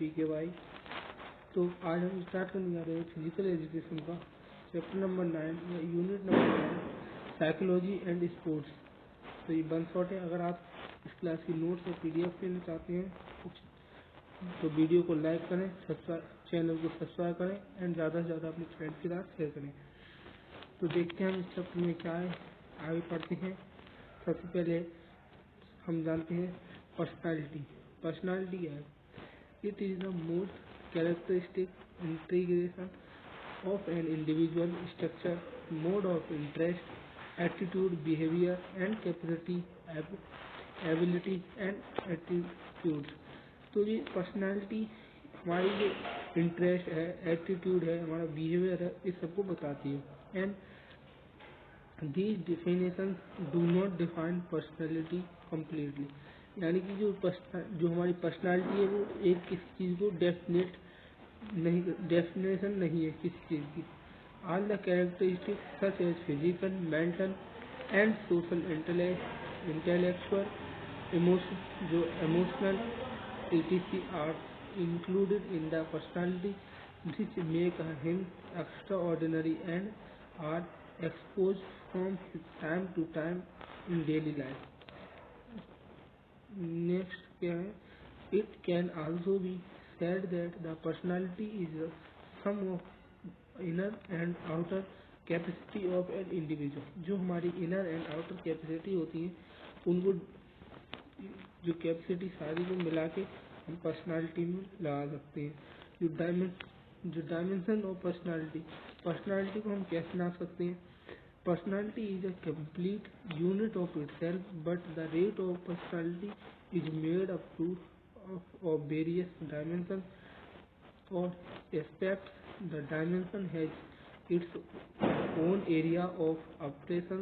PKY। तो आज हम स्टार्ट करने जा रहे हैं फिजिकल एजुकेशन का चैप्टर नंबर 9 या unit number 9 psychology and sports. तो ये वन शॉट है। अगर आप इस क्लास की नोट्स और PDF लेना चाहते हैं तो वीडियो को लाइक करें, चैनल को सब्सक्राइब करें एंड ज़्यादा से ज़्यादा अपने फ्रेंड्स के साथ शेयर करें। तो देखते हैं हम इस चैप्टर में क्या है, आगे पढ़ते हैं। सबसे पहले हम जानते हैं पर्सनालिटी। पर्सनालिटी क्या है? It is the most characteristic integration of an individual structure, mode of interest, attitude, behavior and capacity, abilities and attitudes। तो ये पर्सनालिटी हमारी जो इंटरेस्ट है, एटीट्यूड है, हमारा बिहेवियर है, इस सबको बताती है। And these definition do not define personality completely. यानी कि जो हमारी पर्सनालिटी है वो एक किसी चीज़ को डेफिनेशन नहीं है किसी चीज़ की। All the characteristics such as physical, mental and social, intellectual, emotional etc. are included in the personality which make him extraordinary and are exposed from time to time in daily life। Next क्या है? It can also be said that the personality is a sum of inner and outer capacity of an individual। जो हमारी inner and outer capacity होती है उनको जो capacity सारी को मिला के हम पर्सनालिटी में लगा सकते हैं। जो डायमेंशन ऑफ पर्सनालिटी को हम कैसे नाप सकते हैं? Personality is a complete unit of itself but the rate of personality is made up to of various dimension और aspects. The dimension has its own area of operation.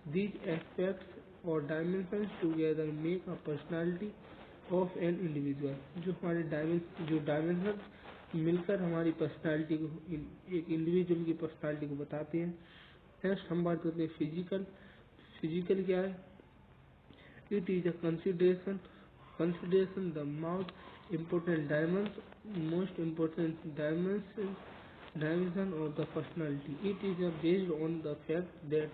These aspects और dimensions together make a personality of an individual. जो हमारे dimension मिलकर हमारी personality को, एक individual की personality को बताते हैं। नेक्स्ट हम बात करते हैं फिजिकल। फिजिकल क्या है? It is a consideration the most important dimension of the personality. It is based on the fact that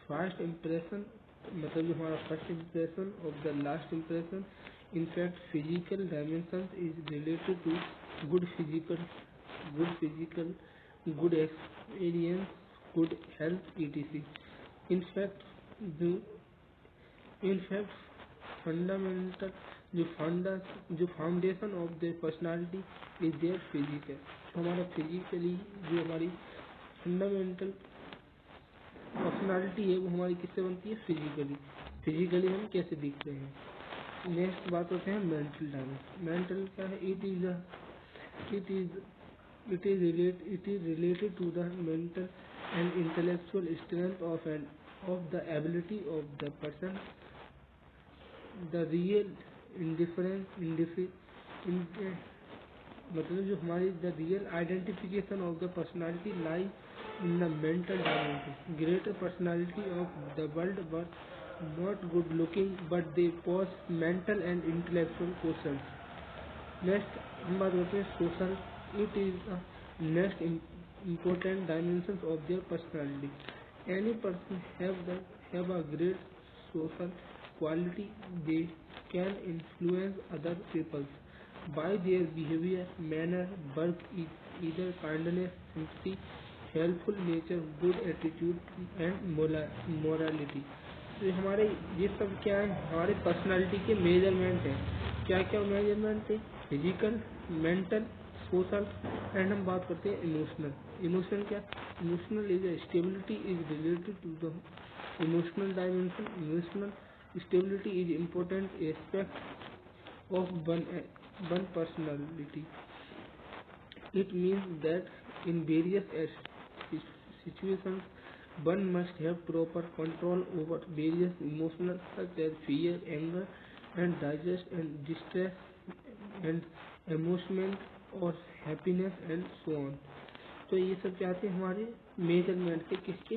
first impression, मतलब जो हमारा first impression of the last impression. In fact physical dimension is related to good physical, good experience, good health etc। In fact fundamental जो foundation of the personality is there physical. हमारा physically जो हमारी fundamental personality है वो हमारी किससे बनती है? फिजिकली हम कैसे दिखते हैं। नेक्स्ट बात होते हैं मेंटल डायमेंशन। मेंटल क्या है? It is related to the mental and intellectual strength of the ability of the person. The real मतलब जो हमारी the real identification of the personality lie in the mental dimension। Greater personality of the world were not good looking but they pose mental and intellectual questions। Next हम बात करते हैं social। It is the next important dimension of their personality। Any person have a great social quality। They can influence other people by their behavior, manner, work, either kindness, sympathy, helpful nature, good attitude and morality. तो हमारे ये सब क्या है? हमारे personality के measurement है। क्या क्या मेजरमेंट है? फिजिकल, मेंटल, सोशल एंड हम बात करते हैं इमोशनल। इमोशनल क्या? Emotional is stability is related to the emotional dimension. Emotional stability is important aspect of one personality. It means that in various situations one must have proper control over various emotions such as fear, anger and distress and amusement or happiness and so on। तो ये सब क्या आते हैं हमारे measurement के, किसके?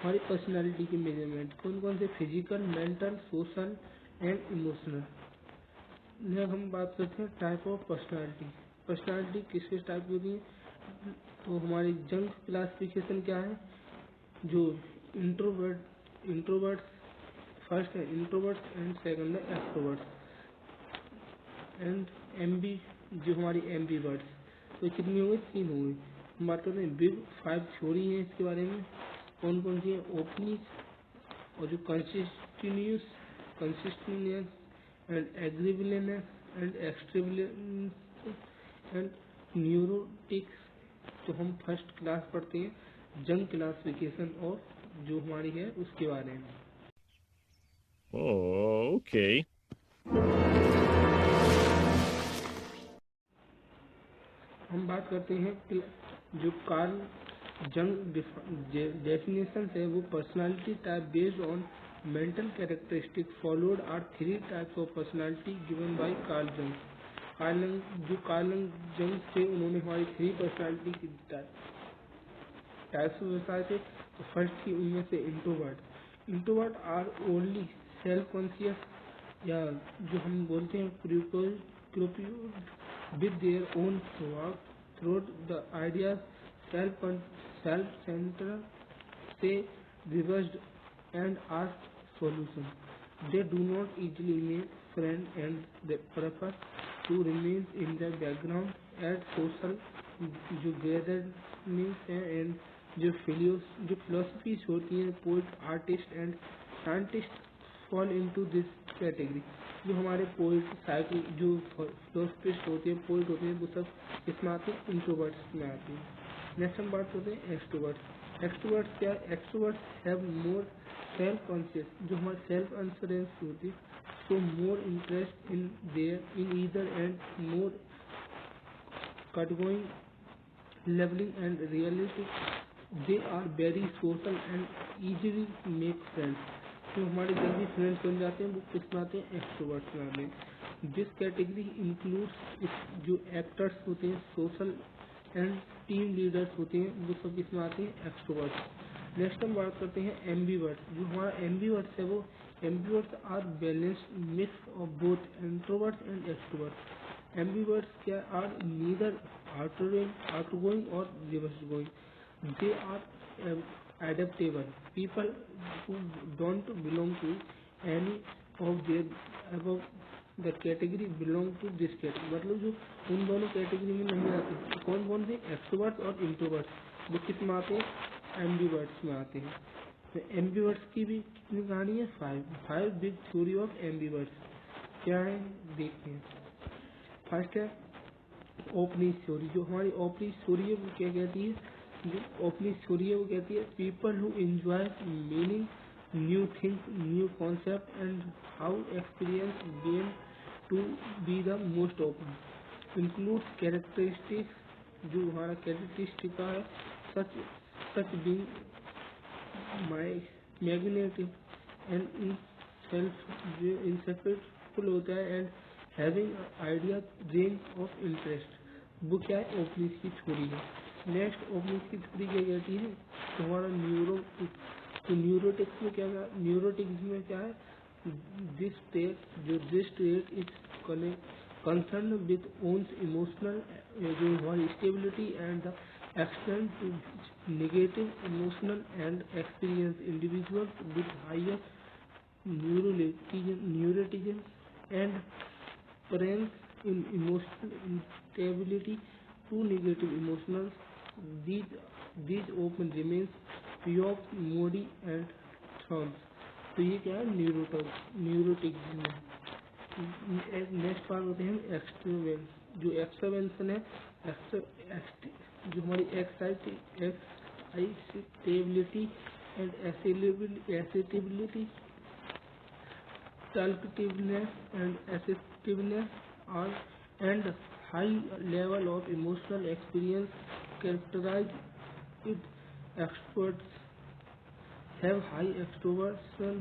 हमारी पर्सनालिटी के मेजरमेंट। कौन कौन से? Physical, mental, social and emotional. Next हम बात करते हैं टाइप ऑफ पर्सनालिटी। पर्सनालिटी किस किस टाइप की होती है? तो हमारी जंग क्लासिफिकेशन क्या है? जो इंट्रोवर्ट फर्स्ट है इंट्रोवर्ट एंड सेकंड है एक्सट्रोवर्ट एंड एमबी जो हमारी एम्बीवर्ट्स। तो कितनी हो गई? 3 हो गई। हम बात करते हैं बिग 5 थ्योरी है इसके बारे में। कौन कौन सी है? ओपनिंग और जो consistence and agreeableness and extraversion and neurotics. तो हम फर्स्ट क्लास पढ़ते हैं जंग क्लासिफिकेशन और जो हमारी है उसके बारे में। Okay. हम बात करते हैं जो कार्ल जंग डेफिनेशन है वो personality type based on mental characteristic followed are 3 types of personality given by Karl जंग। कार्ल जंग थे उन्होंने हमारी 3 पर्सनालिटी की टाइप्स बताए थे। तो फर्स्ट थी उनमें से introvert are only self conscious या जो हम बोलते हैं with their own through the ideas self-centered, they reversed and ask solution. They do not easily make friends and they prefer to remain in the background at social जो gatherings हैं and जो philosophies होती हैं poet, artist and scientist fall into this category। जो हमारे poet जो फिलोसफिस्ट होते हैं पोइट होते हैं वो सब इसमें आते हैं इंट्रोवर्ट्स में आते हैं। नेक्स्ट हम बात करते हैं एक्सट्रोवर्ट्स क्या? Extroverts have more self conscious जो हमारे सेल्फ इंश्योरेंस होती है तो more interest in there in either and more outgoing leveling and realistic. They are very social and easily make friends। जो हमारे जल्दी फ्रेंड्स बन जाते हैं वो किस में आते हैं? एक्सट्रोवर्ट्स में आते हैं। दिस कैटेगरी इंक्लूड्स जो एक्टर्स होते हैं सोशल एंड टीम लीडर्स होते हैं वो सब किस में आते हैं? एक्सट्रोवर्ट्स। नेक्स्ट हम बात करते हैं एम्बीवर्ट्स। जो हमारा एम्बीवर्ट्स है वो ambiverts are balanced mix of both introverts and extroverts. Ambiverts are neither outgoing or reverse going. They are adaptable. People who don't belong to any of their above the category belong to this category। मतलब जो उन दोनों category में नहीं आते तो कौन कौन से? एक्सट्रोवर्ट्स और इंट्रोवर्ट्स। वो किस में आते हैं? एम्बीवर्ट्स में आते हैं। तो एम्बीवर्ट्स की भी कितनी कहानी है? 5 बिग थ्योरी ऑफ एम्बीवर्ट्स क्या है देखते हैं। फर्स्ट है ओपनिंग थ्योरी। जो हमारी ओपनिंग थ्योरी है वो क्या कहती है? जो ओपनिंग थ्योरी है वो कहती है people who enjoy meaning new things new concept and how experience gain to be the most open includes characteristics. जो हमारा कैरेक्टरिस्टिक है such being magnetic and in self जो इंसेपरेबल होता है and having idea range of interest. वो क्या है? Opening की थ्योरी है। नेक्स्ट ओपनिंग की थ्योरी क्या कहती है? तो हमारा न्यूरोटिक्स में क्या है? न्यूरोटिक्स में क्या है? This state is concerned with one's emotional जो हमारी stability and the extent to negative emotional and experience individuals with higher neuroticism and parents in emotional instability to negative emotions. These often remains pure moody and thorns। तो ये क्या है? Neurotics में। Next बात होते हैं एक्सट्रोवेंस। जो एक्सट्रोवेंसन है जो हमारी excitability and assertability talkativeness and assertiveness are and high level of emotional experience characterize it। Extroverts have high extroversion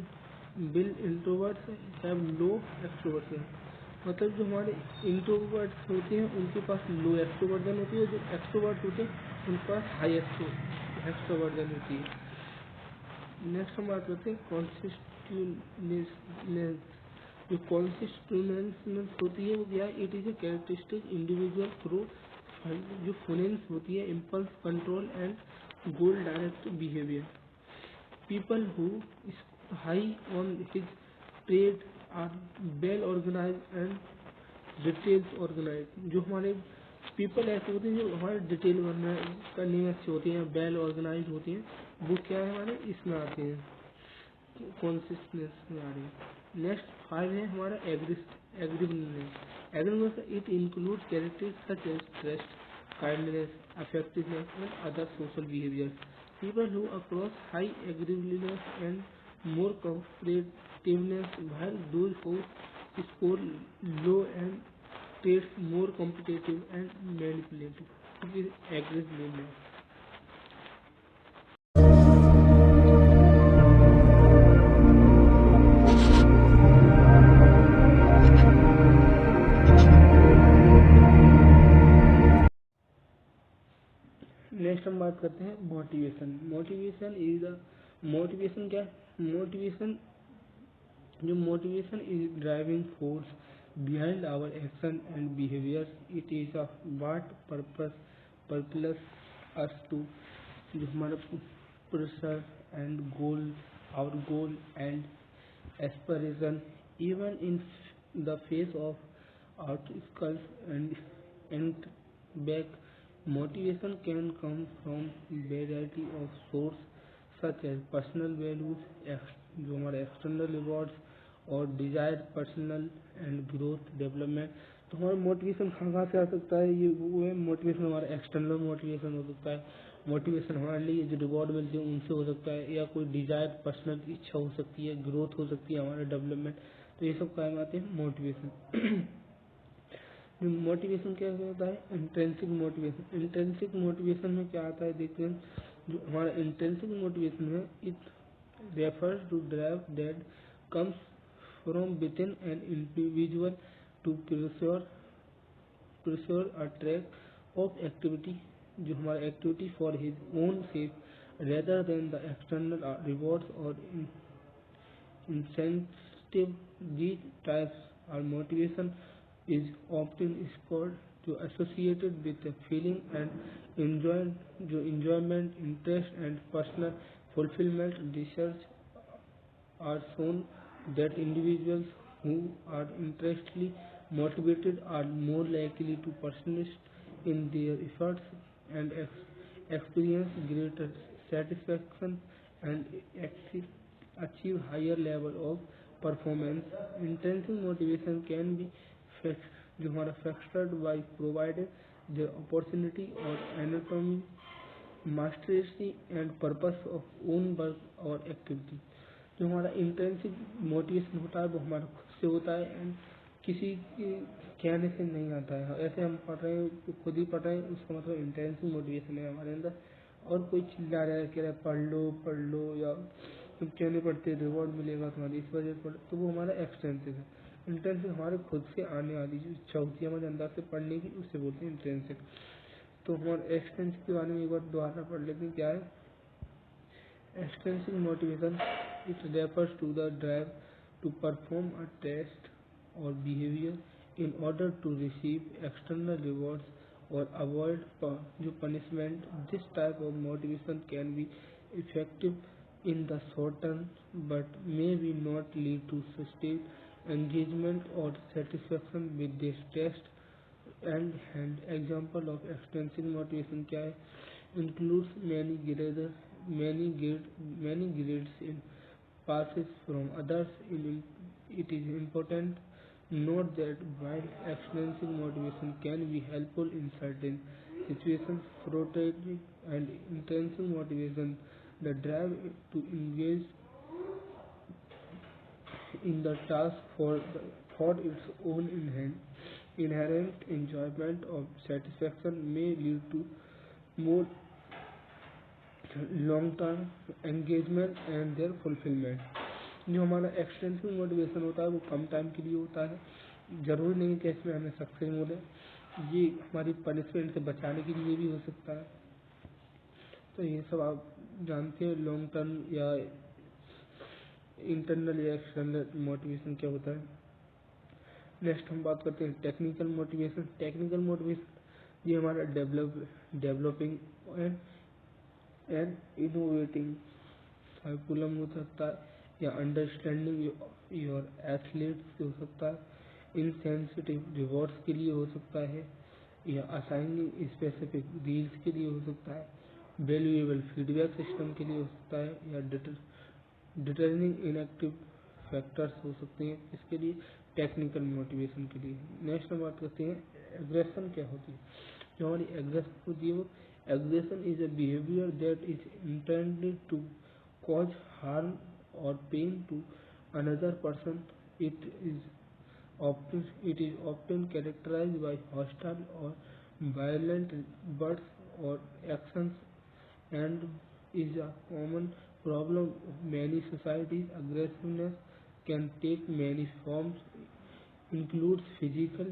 while introverts have low extroversion। मतलब जो हमारे इंट्रोवर्ट्स होते हैं उनके पास लो एक्सट्रोवर्जन होती है, जो एक्सट्रोवर्ट होते हैं उनके पास हाई एक्सट्रोवर्जन होती है। नेक्स्ट हम बात करते हैं कॉन्सिस्टेंटनेस। जो कॉन्सिस्टेंस होती है वो क्या है, it is a characteristic individual through जो फोनेंस होती है impulse control and goal direct behaviour. People who is high on his trade are well organized and details organized. जो हमारे पीपल ऐसे होते हैं जो हमारे डिटेल करने में अच्छे होते हैं, वेल ऑर्गेनाइज होते हैं, वो क्या है हमारे इसमें आते हैं, कॉन्सिस्टेंस में आ रहे हैं. नेक्स्ट 5 है हमारा agreeableness. Agreeableness it include characters such as trust, kindness, effectiveness, and other social behaviors. People who across high agreeableness and more cooperativeness, while those who score low and traits more competitive and manipulative. It is agreeableness. Next हम बात करते हैं motivation. Motivation क्या है, motivation is driving force behind our action and behaviour. It is a what purpose us to, जो हमारा pressure and goal, our goal and aspiration even in the face of obstacles and back. Motivation can come from variety of source such as personal values, जो हमारे external rewards और desired personal and growth development. तो हमारा motivation कहाँ से आ सकता है, ये वो है मोटिवेशन हमारा एक्सटर्नल मोटिवेशन हो सकता है, मोटिवेशन हमारे लिए जो रिवॉर्ड मिलते हैं उनसे हो सकता है, या कोई डिजायर पर्सनल इच्छा हो सकती है, ग्रोथ हो सकती है, हमारा डेवलपमेंट. तो ये सब काम आते हैं मोटिवेशन. मोटिवेशन क्या होता है, इंट्रिंसिक मोटिवेशन. इंट्रिंसिक मोटिवेशन में क्या आता है देखते हैं. जो हमारा इंट्रिंसिक मोटिवेशन है, it refers to drive that comes from within an individual to pursue a track of activity, जो हमारा activity for his own sake rather than the external rewards और incentive. These types of motivation is often associated with a feeling and enjoyment, interest, and personal fulfillment. Research are shown that individuals who are intrinsically motivated are more likely to persist in their efforts and experience greater satisfaction and achieve higher level of performance. Intrinsic motivation can be जो हमारा factored by provided the opportunity or anatomy, mastery and purpose of own work or activity. जो हमारा intrinsic motivation होता है वो हमारा खुद से होता है एंड किसी के कहने से नहीं आता है. ऐसे हम पढ़ रहे हैं, खुद ही पढ़ रहे हैं, उसका मतलब इंट्रिंसिक मोटिवेशन है हमारे अंदर. और कोई चिल्ला रहा है, कह रहा है पढ़ लो, या तुम कहने पढ़ते रिवॉर्ड मिलेगा तुम्हारी इस वजह से पढ़, तो वो हमारा एक्सटेंसिव है. इंट्रिंसिक हमारे खुद से आने वाली जो इच्छा होती है हमारे अंदर से पढ़ने की, उससे बोलते हैं इंट्रिंसिक. तो हमारे एक्सटेंसिव के बारे में एक बार दोबारा पढ़ लेते हैं. क्या है extrinsic motivation? It refers to the drive to perform a task or behavior in order to receive external rewards or avoid punishment. This type of motivation can be effective in the short term but may be not lead to sustained engagement or satisfaction with this task. And example of extrinsic motivation क्या है, includes many grades in passes from others. It is important note that while extrinsic motivation can be helpful in certain situations, protecting and intrinsic motivation, the drive to engage in the task for its own inherent enjoyment or satisfaction, may lead to more long term engagement and their fulfilment. जो हमारा extensive motivation होता है वो कम time के लिए होता है, जरूरी नहीं कि इसमें हमें सक्सेस मिले, ये हमारी पनिशमेंट से बचाने के लिए भी हो सकता है. तो ये सब आप जानते हैं लॉन्ग टर्म या इंटरनल या एक्सटर्नल मोटिवेशन क्या होता है. नेक्स्ट हम बात करते हैं टेक्निकल मोटिवेशन। टेक्निकल मोटिवेशन ये हमारा डेवलपिंग एंड इनोवेटिंग सर्कुलम हो सकता है, या अंडरस्टैंडिंग योर एथलीट्स हो सकता है, इनसेंसिटिव रिवॉर्ड्स के लिए हो सकता है, या असाइनिंग स्पेसिफिक डील्स के लिए हो सकता है, वैल्यूएबल फीडबैक सिस्टम के लिए हो सकता है, या डिटर्निंग इनएक्टिव फैक्टर्स हो सकते हैं इसके लिए, टेक्निकल मोटिवेशन के लिए। नेक्स्ट हम बात करते हैं एग्रेशन क्या होती है। जो हमारी एग्रेशन होती है वो aggression is a behaviour that is intended to cause harm और pain to another person. It is often characterized by hostile or violent words or actions and is a common problem of many societies. Aggressiveness can take many forms, includes physical,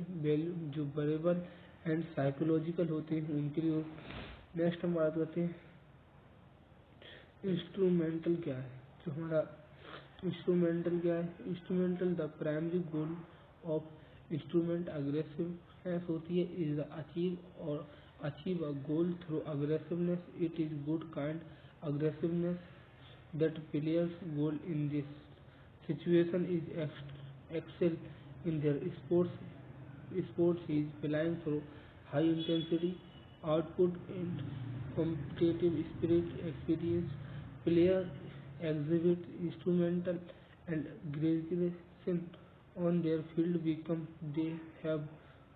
जो verbal and psychological होते हैं उनके लिए। Next हम बात करते हैं instrumental क्या है। जो हमारा इंस्ट्रूमेंटल क्या है, instrumental the primary goal of instrument aggressiveness होती है is the achieve a goal through aggressiveness. It is good kind aggressiveness that players goal in this situation is excel in their sports is flying through high intensity output and competitive spirit experience. Players exhibit instrumental and aggression on their field become they have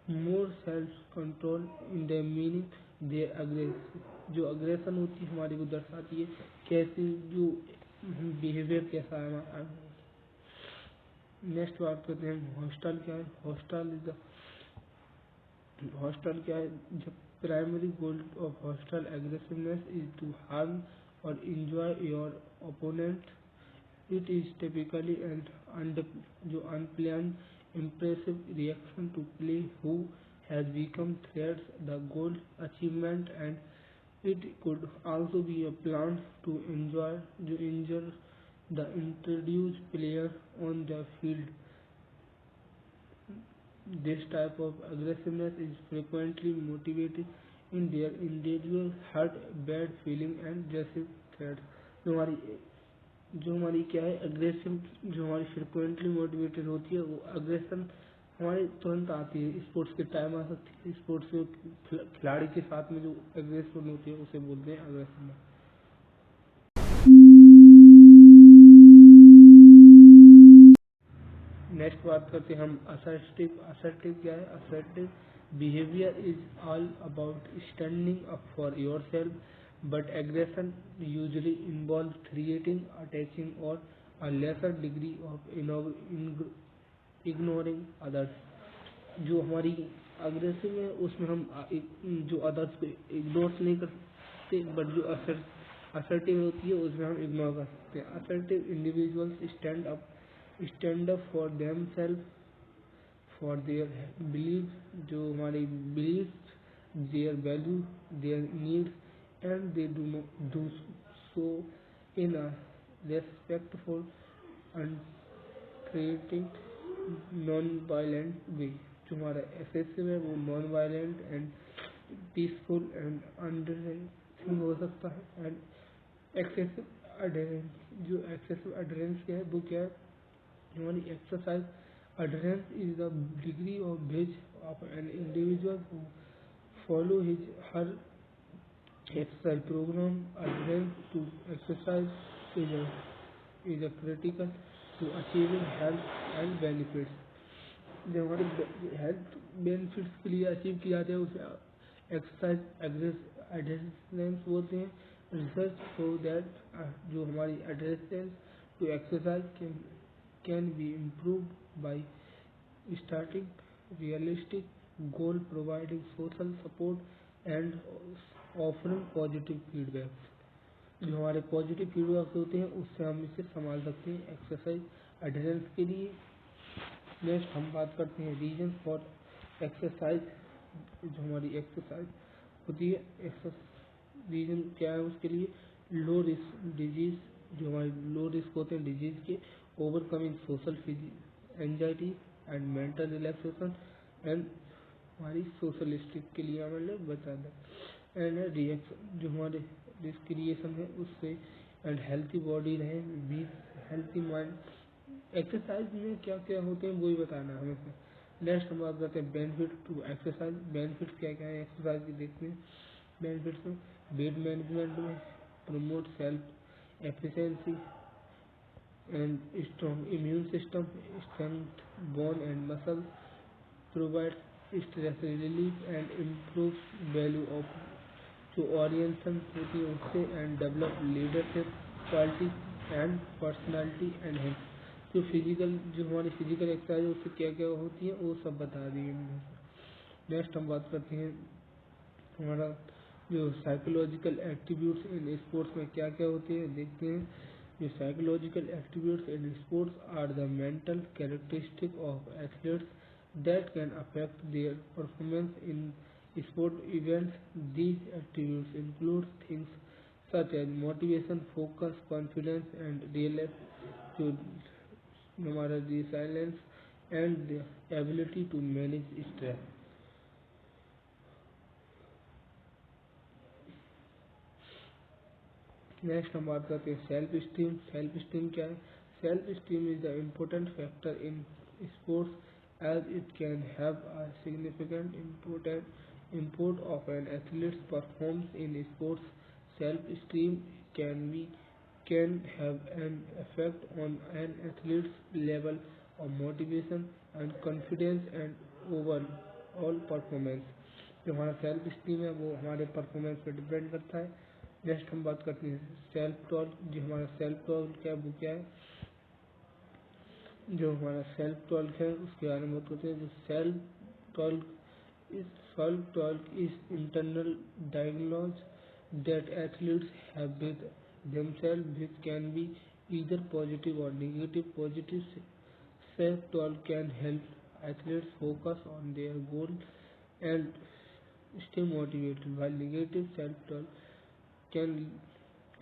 more self control in their meaning their aggression। जो aggression होती है हमारी वो दर्शाती है कैसे जो behaviour कैसा है हमारा। नेक्स्ट बात करते हैं हॉस्टाइल क्या है। हॉस्टाइल क्या है, जब primary goal of hostile aggressiveness is to harm और enjoy your opponent. It is typically and जो unplanned impressive reaction to play who has become threats the goal achievement, and it could also be a plan to enjoy to injure the introduced player on the field. This type of aggressiveness is frequently motivated in their individual hurt, bad feeling and aggressive threats। जो हमारी क्या है aggressive, जो हमारी frequently motivated होती है वो aggression हमारी तुरंत आती है। स्पोर्ट्स के टाइम आ सकती है, स्पोर्ट्स के खिलाड़ी के साथ में जो एग्रेशन होती है उसे बोलते हैं अग्रेशन। नेक्स्ट बात करते हैं हम असर्टिव। असर्टिव क्या है, assertive behaviour is all about standing up for yourself but aggression usually involve threatening attaching और a lesser degree of ignoring others. जो हमारी अग्रेसिव है उसमें हम जो अदर्स को इग्नोर नहीं कर सकते, बट जो असर्टिव होती है उसमें हम इग्नोर कर सकते हैं। Assertive individuals stand up for themselves, for their beliefs, जो हमारे beliefs, their value, their needs, and they do so in a respectful and creating non-violent way। जो हमारा एसेसिव है वो non violent and peaceful and understanding हो सकता है। And excessive adherence, जो एक्सेसिव अडेरेंस क्या है वो क्या है, हमारी exercise adherence is the degree of which of an individual who follow her exercise program। Adherence to exercise is a critical to achieving health and benefits। जो हमारे health benefits के लिए अचीव किया जाता है उसे एक्सरसाइज एडहेरेंस बोलते हैं। रिसर्च शो दैट जो हमारी adherence to exercise can be improved by starting realistic goal, providing social support and offering positive feedback। जो हमारे पॉजिटिव फीडबैक होते हैं उससे हम इसे संभाल सकते हैं एक्सरसाइज एडहेरेंस के लिए। नेक्स्ट हम बात करते हैं रीजन फॉर एक्सरसाइज। जो हमारी एक्सरसाइज होती है रीजन क्या है उसके लिए, लो रिस्क डिजीज, जो हमारे लो रिस्क होते हैं डिजीज के, overcoming social anxiety, and mental relaxation and हमारी सोशलिस्टिक के लिए हमें बता दें एंड रिएक्शन जो हमारे रिस्क्रिएशन है उससे एंड हेल्थी बॉडी रहे भी हेल्थी माइंड। एक्सरसाइज में क्या क्या होते हैं वही बताना है हमें। नेक्स्ट हम बात करते हैं बेनिफिट टू एक्सरसाइज। बेनिफिट क्या क्या है एक्सरसाइज की देखते हैं। बेनिफिट्स में वेट मैनेजमेंट में promote self efficiency and strong immune system, strength bone and muscle, provides stress relief and improves value of जो orientation होती है उससे and develop leadership quality and personality enhance। जो फिजिकल जो हमारी फिजिकल एक्सरसाइज है उससे क्या क्या होती है वो सब बता दिए हमने। नेक्स्ट हम बात करते हैं हमारा जो साइकोलॉजिकल एट्रीब्यूट्स इन स्पोर्ट्स में क्या क्या होते हैं देखते हैं। The psychological attributes in sports are the mental characteristics of athletes that can affect their performance in sport events. These attributes include things such as motivation, focus, confidence, and resilience and the ability to manage stress. Next हम बात करते हैं self esteem. Self esteem क्या है? Self esteem is the important factor in sports as it can have a significant import of an athletes performs in sports. Self esteem can have an effect on an athletes level of motivation and confidence and overall performance. जो हमारा self esteem है वो हमारे performance पर depend करता है। Next हम बात करते हैं सेल्फ टॉल्क। जो हमारा सेल्फ टॉल्क क्या वो क्या है? जो हमारा सेल्फ टॉल्क है उसके बारे में बात करते हैं। जो self talk is internal dialogue that athletes have with themselves which can be either positive or negative। Positive self talk can help athletes focus on their goal and stay motivated, while negative self talk can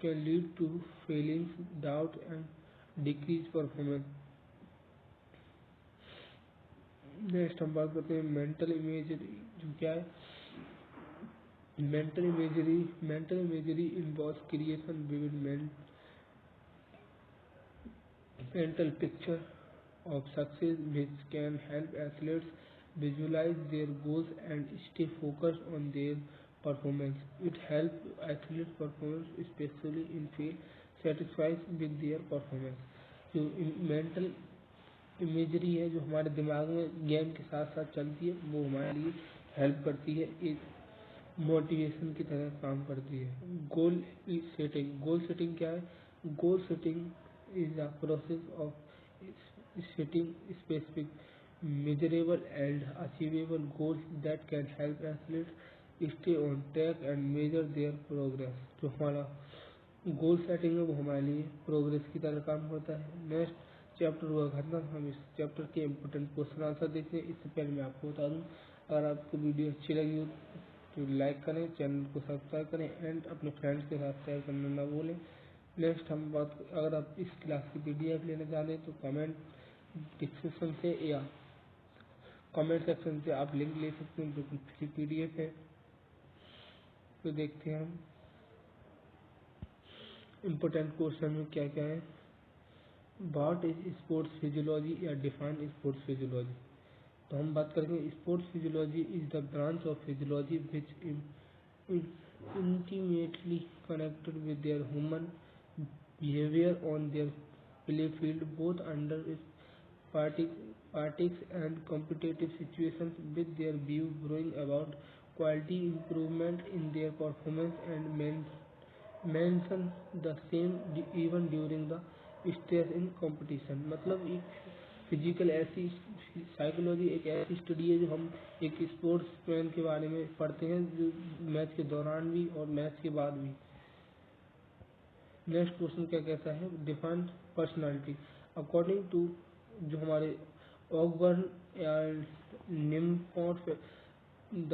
lead to feelings, doubt and decreased performance। Next हम बात करते हैं mental imagery. जो क्या है? Mental imagery involves creation vivid mental picture of success which can help athletes visualize their goals and stay focused on their performance। It helps athletes perform especially in feel satisfied with their performance। जो mental imagery है जो हमारे दिमाग में game के साथ साथ चलती है वो हमारे लिए हेल्प करती है, एक मोटिवेशन की तरह काम करती है। गोल सेटिंग क्या है? Goal setting is the process of setting specific, measurable and achievable goals that can help athletes stay on track and measure their progress। जो हमारा गोल सेटिंग है वो हमारे लिए प्रोग्रेस की तरह काम करता है। नेक्स्ट चैप्टर हुआ खत्म। हम इस चैप्टर के इम्पोर्टेंट क्वेश्चन आंसर देखते हैं। इससे पहले मैं आपको बता दूँ अगर आपको वीडियो अच्छी लगी हो तो लाइक करें, चैनल को सब्सक्राइब करें एंड अपने फ्रेंड्स के साथ शेयर करना ना भूलें। नेक्स्ट हम बात अगर आप इस क्लास की PDF लेना चाहते हैं तो कमेंट डिस्क्रिप्शन से या कमेंट सेक्शन से आप लिंक ले सकते हैं, बिल्कुल फ्री PDF है। तो देखते हैं हम इम्पोर्टेंट क्वेश्चन में क्या क्या है। व्हाट इज स्पोर्ट्स फिजियोलॉजी या डिफाइन स्पोर्ट्स फिजियोलॉजी। तो हम बात करेंगे sports physiology is the branch of physiology which intimately connected with their human behavior on their play field, both under practice and competitive situations, with their view growing about quality improvement in their performance and mention the same even during the stress in competition। मतलब एक physical ऐसी psychology एक ऐसी study है जो हम एक sports man के बारे में पढ़ते हैं जो मैच के दौरान भी और मैच के बाद भी। नेक्स्ट क्वेश्चन क्या कहता है? डिफाइन पर्सनालिटी अकॉर्डिंग टू जो हमारे Ogburn and Nimford the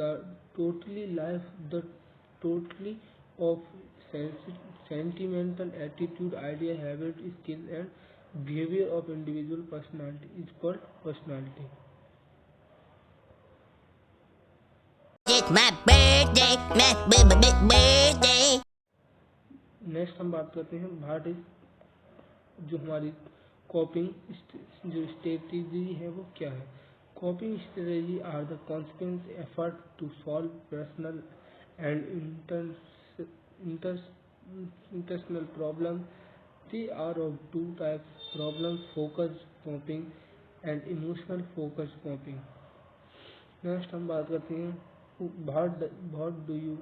totally of sentimental attitude idea habit skill and Behavior of individual personality is called personality. It's my birthday, my birthday. Next हम बात करते हैं what is, जो हमारी कॉपिंग जो strategy है वो क्या है। Coping strategy are the consequence effort to solve personal and internal problem. They are of two types, problem focused coping and emotional focused coping. Next हम बात करते हैं what do you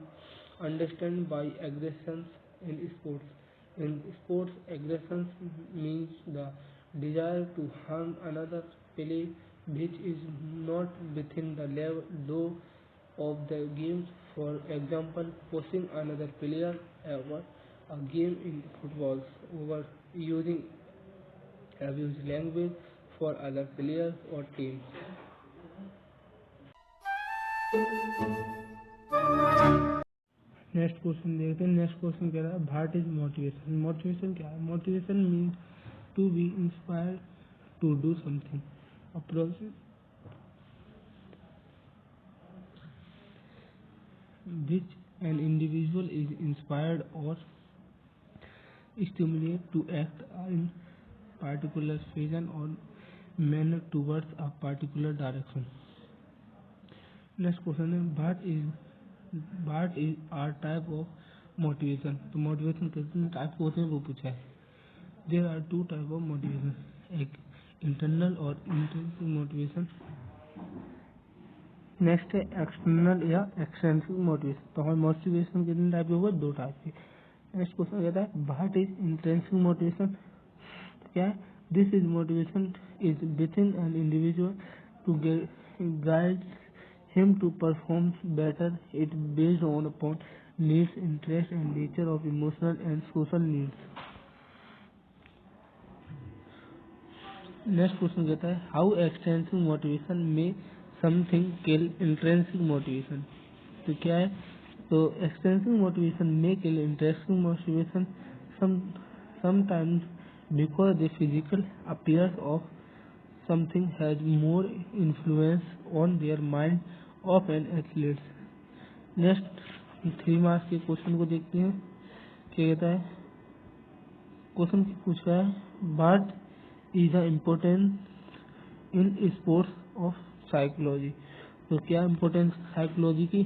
understand by aggressions in sports. In sports, aggression means the desire to harm another player which is not within the law of the game. For example, pushing another player over a game in football, over using abuse language for other players or teams. Next question देखते हैं। Next question कह रहा है what is motivation. Motivation क्या है। Motivation means to be inspired to do something, a process which an individual is inspired or stimulated to act in particular fashion or manner towards a particular direction. Next question है what is are type of motivation. तो motivation कितने type के होते हैं वो पूछा है। There are two type of motivation, एक इंटरनल और इंट्रिंसिक मोटिवेशन। नेक्स्ट है एक्सटर्नल या एक्सट्रिंसिक मोटिवेशन। तो हमारे मोटिवेशन कितने टाइप के होगा, दो टाइप के। नेक्स्ट क्वेश्चन कहता है व्हाट इज इंट्रिंसिक मोटिवेशन। क्या है, this is motivation is within an individual to guide him to perform better. It based on upon needs, interest and nature of emotional and social needs. Next question कहता है how extensive motivation में something kill intrinsic motivation. तो क्या है, तो extensive motivation में kill intrinsic motivation sometimes because the physical appearance of something has more influence on their mind of an athlete. Next 3 marks के question को देखते हैं। क्या कहता है, क्वेश्चन पूछ रहा है what is the importance in sports of psychology. तो क्या इम्पोर्टेंस साइकोलॉजी की,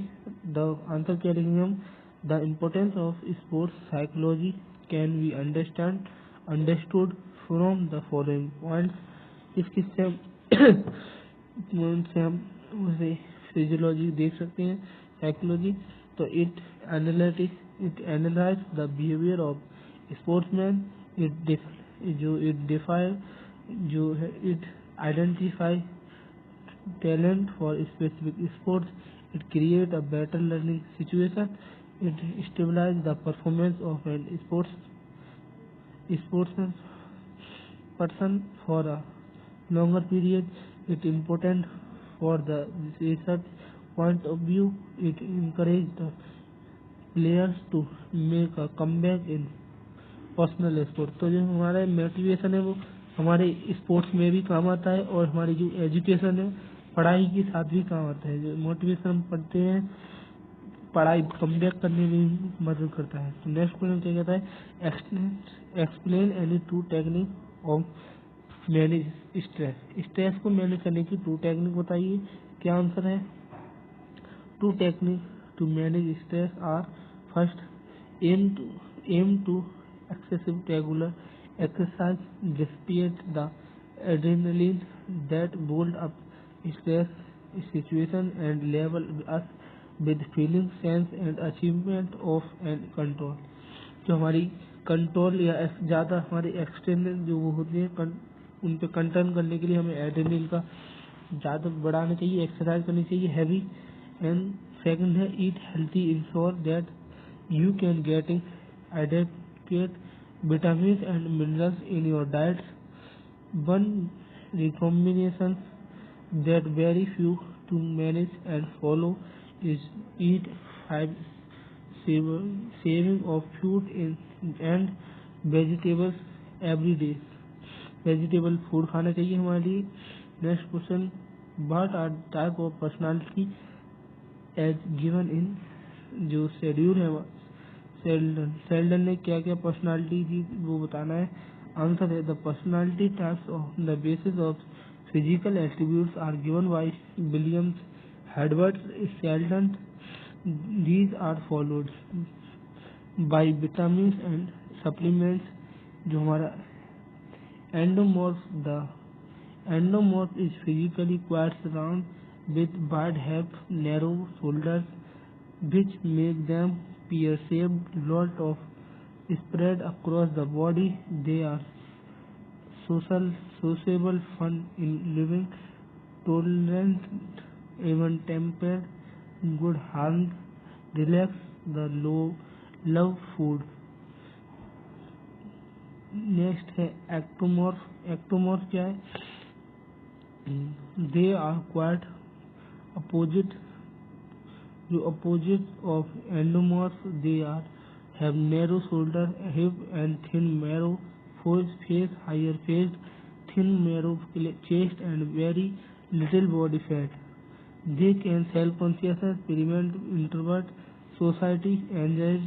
द आंसर क्या लिखेंगे हम, the importance of sports psychology can be understood from the following points. इस किससे हम उसे फिजियोलॉजी देख सकते हैं, साइकोलॉजी। तो it analyse the behaviour of sportsman, it identify talent for specific sports, it create a better learning situation, it stabilise the performance of an sportsman person for a longer period. It important for the research point of view. It encourage the players to make a comeback in personal sport. तो जो हमारा motivation है वो हमारे sports में भी काम आता है और हमारी जो एजुकेशन है पढ़ाई के साथ भी काम आता है। जो मोटिवेशन हम पढ़ते हैं पढ़ाई कमबैक करने में भी मदद करता है। तो नेक्स्ट क्वेश्चन क्या कहता है, explain any two technique of manage stress. Stress को मैनेज करने की टू टेक्निक बताइए। क्या आंसर है, two technique to manage stress are first aim to excessive regular exercise dissipate the adrenaline that build up stress situation and level us with feeling sense and achievement of and control। जो हमारी control या ज़्यादा हमारे external जो वो होती है उन पे कंट्रोल करने के लिए हमें एड्रेनलिन का ज़्यादा बढ़ाना चाहिए, एक्सरसाइज करनी चाहिए हैवी। एंड सेकंड है eat healthy, ensure that you can getting adequate vitamins and minerals in your diet. One recombination that very few to manage and follow is eat 5 saving of fruit and vegetables every day. Vegetable food खाना चाहिए हमारे लिए। Next question, what are type of personality as given in जो schedule है Seldon ने क्या क्या personality थी वो बताना है। आंसर है the personality types of the basis of physical attributes are given by Williams Edward Sheldon. These are followed by vitamin and supplements. जो हमारा the endomorph is physically quite round with wide head, narrow shoulders, which make them pear-shaped. Lot of spread across the body. They are sociable, fun in living, tolerant, even-tempered, good harm, relax, the love food. Next है ectomorph. Ectomorph क्या है? They are quite opposite, जो opposite of endomorph. They are have narrow shoulder, hip and thin marrow face, higher face, thin marrow chest and very little body fat. They can self consciousness, prevent introvert society, enjoys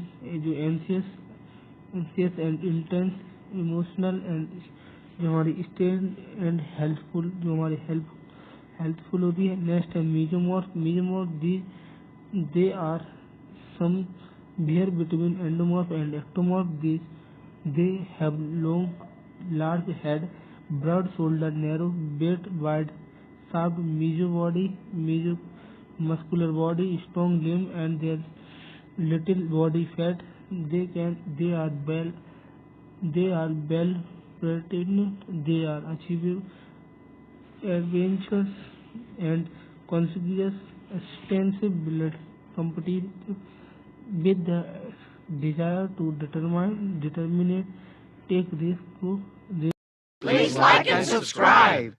जो anxious and intense, emotional and जो हमारी stain and helpful, जो हमारी helpful होती है। Next है mesomorph. Mesomorph they are somewhere between endomorph and ectomorph. They have long large head, broad shoulder, narrow waist, wide shaft, meso body, meso muscular body, strong limb and there little body fat. They are well prepared. They are achieving adventures and conscious, extensive blood competitive with the desire to determine, take risk to. Please like and subscribe.